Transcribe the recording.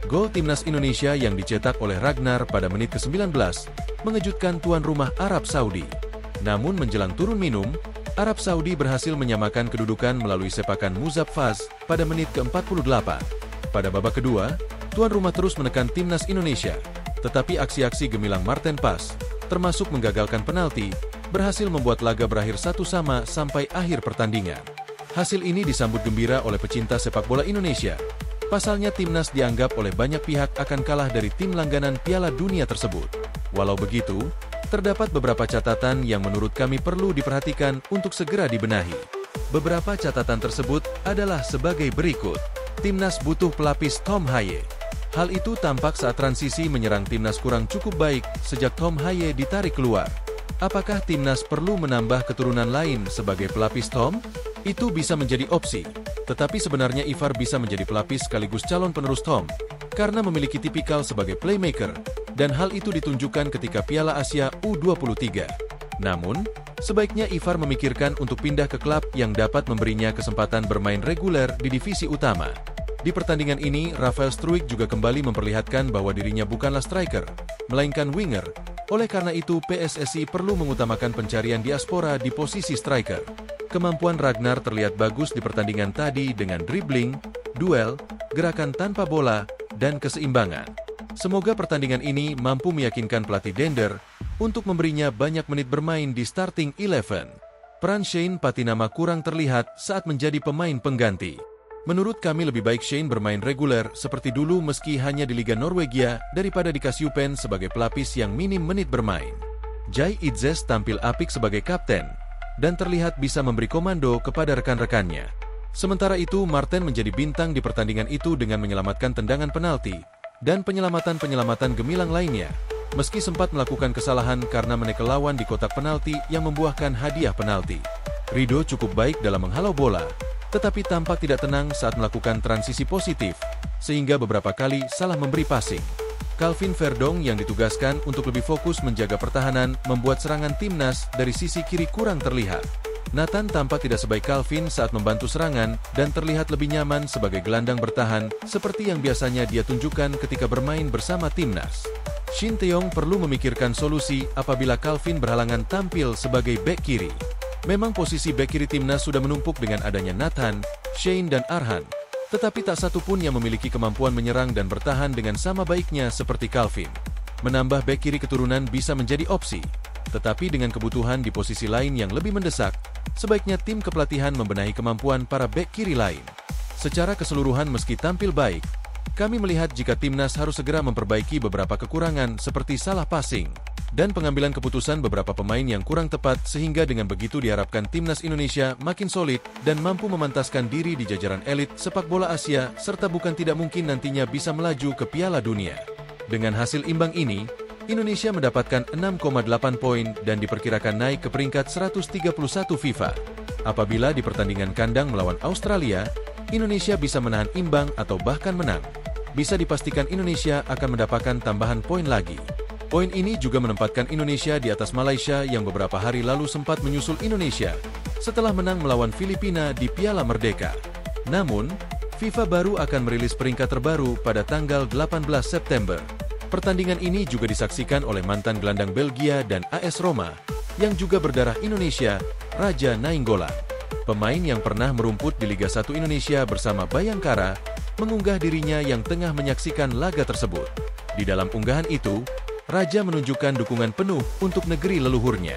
Gol timnas Indonesia yang dicetak oleh Ragnar pada menit ke-19 mengejutkan tuan rumah Arab Saudi. Namun menjelang turun minum, Arab Saudi berhasil menyamakan kedudukan melalui sepakan Muzab Faz pada menit ke-48. Pada babak kedua, tuan rumah terus menekan timnas Indonesia, tetapi aksi-aksi gemilang Marten Pas, termasuk menggagalkan penalti, berhasil membuat laga berakhir 1-1 sampai akhir pertandingan. Hasil ini disambut gembira oleh pecinta sepak bola Indonesia. Pasalnya timnas dianggap oleh banyak pihak akan kalah dari tim langganan Piala Dunia tersebut. Walau begitu, terdapat beberapa catatan yang menurut kami perlu diperhatikan untuk segera dibenahi. Beberapa catatan tersebut adalah sebagai berikut. Timnas butuh pelapis Tom Haye. Hal itu tampak saat transisi menyerang timnas kurang cukup baik sejak Tom Haye ditarik keluar. Apakah timnas perlu menambah keturunan lain sebagai pelapis Tom? Itu bisa menjadi opsi. Tetapi sebenarnya Ivar bisa menjadi pelapis sekaligus calon penerus Tom, karena memiliki tipikal sebagai playmaker, dan hal itu ditunjukkan ketika Piala Asia U23. Namun, sebaiknya Ivar memikirkan untuk pindah ke klub yang dapat memberinya kesempatan bermain reguler di divisi utama. Di pertandingan ini, Rafael Struijk juga kembali memperlihatkan bahwa dirinya bukanlah striker, melainkan winger. Oleh karena itu, PSSI perlu mengutamakan pencarian diaspora di posisi striker. Kemampuan Ragnar terlihat bagus di pertandingan tadi dengan dribbling, duel, gerakan tanpa bola, dan keseimbangan. Semoga pertandingan ini mampu meyakinkan pelatih Dender untuk memberinya banyak menit bermain di starting 11. Peran Shane Patinama kurang terlihat saat menjadi pemain pengganti. Menurut kami lebih baik Shane bermain reguler seperti dulu meski hanya di Liga Norwegia daripada di Kasyupen sebagai pelapis yang minim menit bermain. Jai Idzes tampil apik sebagai kapten dan terlihat bisa memberi komando kepada rekan-rekannya. Sementara itu, Marten menjadi bintang di pertandingan itu dengan menyelamatkan tendangan penalti dan penyelamatan-penyelamatan gemilang lainnya, meski sempat melakukan kesalahan karena menekel lawan di kotak penalti yang membuahkan hadiah penalti. Rido cukup baik dalam menghalau bola, tetapi tampak tidak tenang saat melakukan transisi positif, sehingga beberapa kali salah memberi passing. Calvin Verdong yang ditugaskan untuk lebih fokus menjaga pertahanan membuat serangan timnas dari sisi kiri kurang terlihat. Nathan tampak tidak sebaik Calvin saat membantu serangan dan terlihat lebih nyaman sebagai gelandang bertahan seperti yang biasanya dia tunjukkan ketika bermain bersama timnas. Shin Taeyong perlu memikirkan solusi apabila Calvin berhalangan tampil sebagai bek kiri. Memang posisi bek kiri timnas sudah menumpuk dengan adanya Nathan, Shane dan Arhan. Tetapi tak satu pun yang memiliki kemampuan menyerang dan bertahan dengan sama baiknya seperti Calvin. Menambah bek kiri keturunan bisa menjadi opsi, tetapi dengan kebutuhan di posisi lain yang lebih mendesak, sebaiknya tim kepelatihan membenahi kemampuan para bek kiri lain. Secara keseluruhan meski tampil baik, kami melihat jika timnas harus segera memperbaiki beberapa kekurangan seperti salah passing dan pengambilan keputusan beberapa pemain yang kurang tepat, sehingga dengan begitu diharapkan timnas Indonesia makin solid dan mampu memantaskan diri di jajaran elit sepak bola Asia serta bukan tidak mungkin nantinya bisa melaju ke Piala Dunia. Dengan hasil imbang ini, Indonesia mendapatkan 6,8 poin dan diperkirakan naik ke peringkat 131 FIFA. Apabila di pertandingan kandang melawan Australia, Indonesia bisa menahan imbang atau bahkan menang, bisa dipastikan Indonesia akan mendapatkan tambahan poin lagi. Poin ini juga menempatkan Indonesia di atas Malaysia yang beberapa hari lalu sempat menyusul Indonesia setelah menang melawan Filipina di Piala Merdeka. Namun, FIFA baru akan merilis peringkat terbaru pada tanggal 18 September. Pertandingan ini juga disaksikan oleh mantan gelandang Belgia dan AS Roma yang juga berdarah Indonesia, Raja Nainggolan. Pemain yang pernah merumput di Liga 1 Indonesia bersama Bayangkara mengunggah dirinya yang tengah menyaksikan laga tersebut. Di dalam unggahan itu, Raja menunjukkan dukungan penuh untuk negeri leluhurnya.